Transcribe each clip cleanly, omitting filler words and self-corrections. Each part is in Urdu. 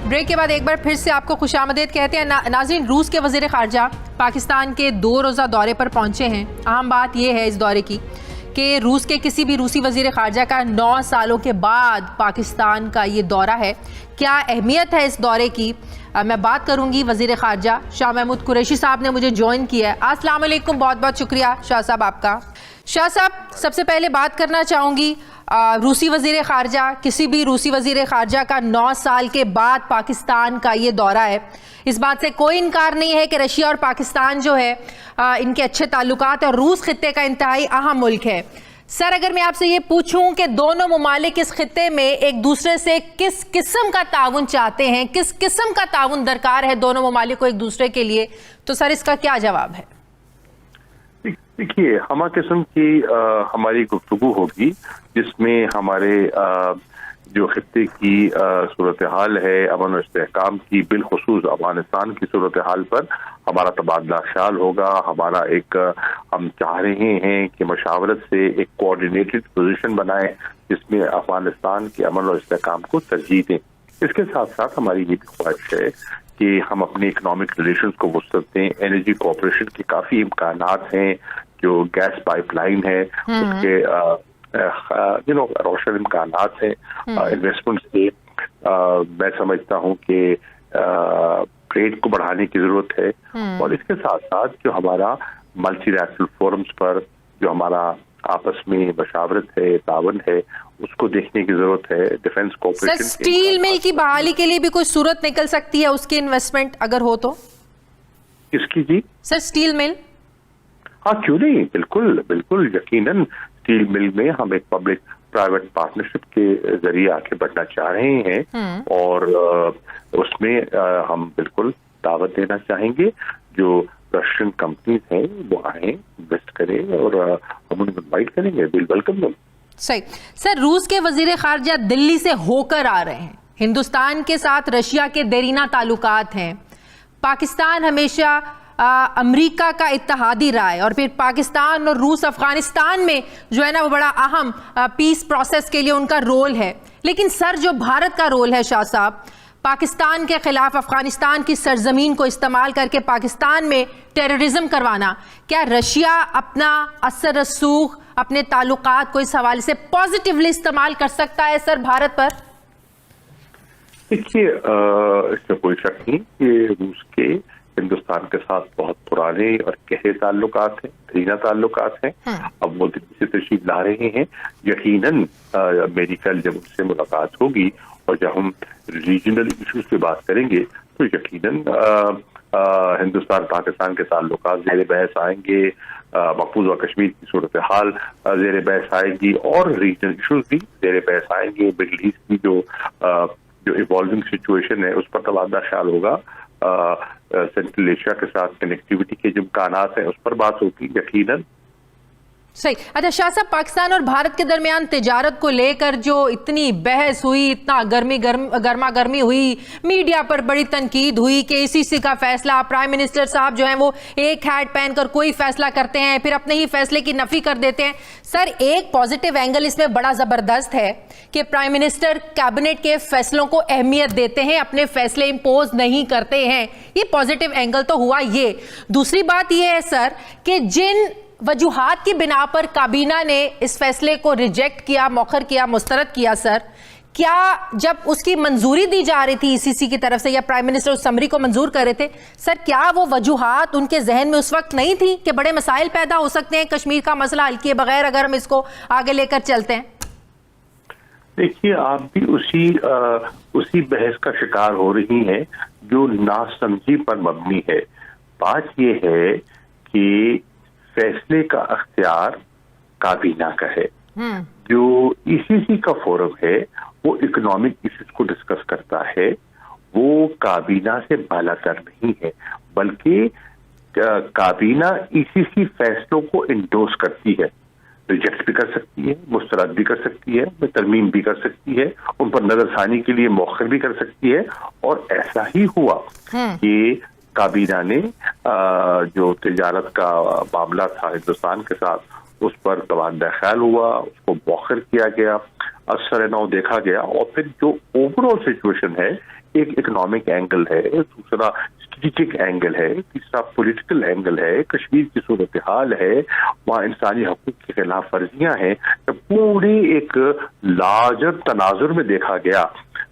بریک کے بعد ایک بار پھر سے آپ کو خوش آمدید کہتے ہیں. ناظرین, روس کے وزیر خارجہ پاکستان کے 2 روزہ دورے پر پہنچے ہیں. اہم بات یہ ہے اس دورے کی کہ روس کے کسی بھی روسی وزیر خارجہ کا 9 سالوں کے بعد پاکستان کا یہ دورہ ہے. کیا اہمیت ہے اس دورے کی, میں بات کروں گی. وزیر خارجہ شاہ محمود قریشی صاحب نے مجھے جوائن کیا ہے. السلام علیکم, بہت بہت شکریہ شاہ صاحب آپ کا. شاہ صاحب, سب سے پہلے بات کرنا چاہوں گی, روسی وزیر خارجہ, کسی بھی روسی وزیر خارجہ کا 9 سال کے بعد پاکستان کا یہ دورہ ہے. اس بات سے کوئی انکار نہیں ہے کہ رشیا اور پاکستان جو ہے ان کے اچھے تعلقات اور روس خطے کا انتہائی اہم ملک ہے. سر, اگر میں آپ سے یہ پوچھوں کہ دونوں ممالک اس خطے میں ایک دوسرے سے کس قسم کا تعاون چاہتے ہیں, کس قسم کا تعاون درکار ہے دونوں ممالک کو ایک دوسرے کے لیے, تو سر اس کا کیا جواب ہے؟ دیکھیے, ہمہ قسم کی ہماری گفتگو ہوگی جس میں ہمارے جو خطے کی صورتحال ہے, امن و استحکام کی, بالخصوص افغانستان کی صورتحال پر ہمارا تبادلہ خیال ہوگا. ہمارا ہم چاہ رہے ہیں کہ مشاورت سے ایک کوآرڈینیٹڈ پوزیشن بنائیں جس میں افغانستان کے امن و استحکام کو ترجیح دیں. اس کے ساتھ ساتھ ہماری یہ بھی خواہش ہے کہ ہم اپنے اکنامک ریلیشنز کو وسعت دیں. انرجی کوآپریشن کے کافی امکانات ہیں, جو گیس پائپ لائن ہے اس کے روشن امکانات ہیں انویسٹمنٹ سے. میں سمجھتا ہوں کہ ٹریڈ کو بڑھانے کی ضرورت ہے, اور اس کے ساتھ ساتھ جو ہمارا ملٹی لیٹرل فورمز پر جو ہمارا آپس میں مشاورت ہے, تعاون ہے, اس کو دیکھنے کی ضرورت ہے. ڈیفنس کوآپریشن, سر اسٹیل مل کی بحالی کے لیے بھی کوئی صورت نکل سکتی ہے, اس کی انویسٹمنٹ اگر ہو تو؟ کس کی جی؟ سر اسٹیل مل. ہاں, کیوں نہیں, بالکل بالکل, یقیناً اسٹیل مل میں ہم ایک پبلک پرائیویٹ پارٹنرشپ کے ذریعے آگے بڑھنا چاہ رہے ہیں, اور اس میں ہم بالکل دعوت دینا چاہیں گے. جو رشین کمپنیز ہیں وہ آئیں, انویسٹ کریں, اور ہم ان کو انوائٹ کریں گے. ویلکم دم. صحیح. سر, روس کے وزیر خارجہ دلی سے ہو کر آ رہے ہیں. ہندوستان کے ساتھ رشیا کے دیرینہ تعلقات ہیں. پاکستان ہمیشہ امریکہ کا اتحادی رہا ہے, اور پھر پاکستان اور روس افغانستان میں جو ہے نا وہ بڑا اہم پیس پروسیس کے لیے ان کا رول ہے. لیکن سر, جو بھارت کا رول ہے شاہ صاحب, پاکستان کے خلاف افغانستان کی سرزمین کو استعمال کر کے پاکستان میں ٹیررزم کروانا, کیا رشیا اپنا اثر رسوخ, اپنے تعلقات کو اس حوالے سے پازیٹیولی استعمال کر سکتا ہے سر بھارت پر؟ دیکھیے, اس میں کوئی شک نہیں کہ روس کے ہندوستان کے ساتھ بہت پرانے اور گہرے تعلقات ہیں, دیرینہ تعلقات ہیں. اب وہ دلی سے تشریف لا رہے ہیں. یقیناً میری کل جب ان سے ملاقات ہوگی اور جب ہم ریجنل ایشوز پہ بات کریں گے تو یقیناً ہندوستان پاکستان کے تعلقات زیر بحث آئیں گے, مقبوضہ کشمیر کی صورتحال زیر بحث آئے گی, اور ریجنل ایشوز بھی زیر بحث آئیں گے. مڈل ایسٹ کی جو ایوالونگ سچویشن ہے اس پر تبادلہ خیال ہوگا. سینٹرل ایشیا کے ساتھ کنیکٹیوٹی کے جو امکانات ہیں اس پر بات ہوگی یقیناً. صحیح. اچھا شاہ صاحب, پاکستان اور بھارت کے درمیان تجارت کو لے کر جو اتنی بحث ہوئی, اتنا گرما گرمی ہوئی, میڈیا پر بڑی تنقید ہوئی کہ ECC کا فیصلہ, پرائم منسٹر صاحب جو ہیں وہ ایک ہیٹ پہن کر کوئی فیصلہ کرتے ہیں, پھر اپنے ہی فیصلے کی نفی کر دیتے ہیں. سر, ایک پازیٹیو اینگل اس میں بڑا زبردست ہے کہ پرائم منسٹر کیبنٹ کے فیصلوں کو اہمیت دیتے ہیں, اپنے فیصلے امپوز نہیں کرتے ہیں. یہ پازیٹیو اینگل تو ہوا. یہ دوسری بات یہ ہے سر کہ جن وجوہات کی بنا پر کابینہ نے اس فیصلے کو ریجیکٹ کیا, مؤخر کیا, مسترد کیا, سر, کیا جب اس کی منظوری دی جا رہی تھی ECC کی طرف سے یا پرائم منسٹر اس سمری کو منظور کر رہے تھے, سر کیا وہ وجوہات ان کے ذہن میں اس وقت نہیں تھی کہ بڑے مسائل پیدا ہو سکتے ہیں کشمیر کا مسئلہ حل کیے بغیر اگر ہم اس کو آگے لے کر چلتے ہیں؟ دیکھیے, آپ بھی اسی بحث کا شکار ہو رہی ہیں جو ناسمجھی پر مبنی ہے. بات یہ ہے کہ فیصلے کا اختیار کابینہ کا ہے. جو ECC کا فورم ہے وہ اکنامک ایشوز کو ڈسکس کرتا ہے, وہ کابینہ سے بالا تر نہیں ہے, بلکہ کابینہ ECC فیصلوں کو انڈورس کرتی ہے. ریجیکٹ بھی کر سکتی ہے, مسترد بھی کر سکتی ہے, ترمیم بھی کر سکتی ہے, ان پر نظر ثانی کے لیے مؤخر بھی کر سکتی ہے. اور ایسا ہی ہوا کہ کابینہ نے جو تجارت کا معاملہ تھا ہندوستان کے ساتھ اس پر تبادلہ خیال ہوا, اس کو مؤخر کیا گیا, اثر نو دیکھا گیا, اور پھر جو اوور آل سچویشن ہے ایک اکنامک اینگل ہے، دوسرا اسٹریٹجک اینگل ہے، تیسرا پولیٹیکل اینگل ہے، کشمیر کی صورتحال ہے، وہاں انسانی حقوق کی خلاف ورزیاں ہیں، جب پوری ایک لارجر تناظر میں دیکھا گیا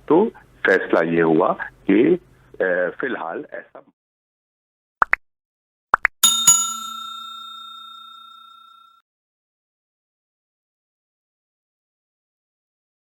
تو فیصلہ یہ ہوا کہ فی الحال ایسا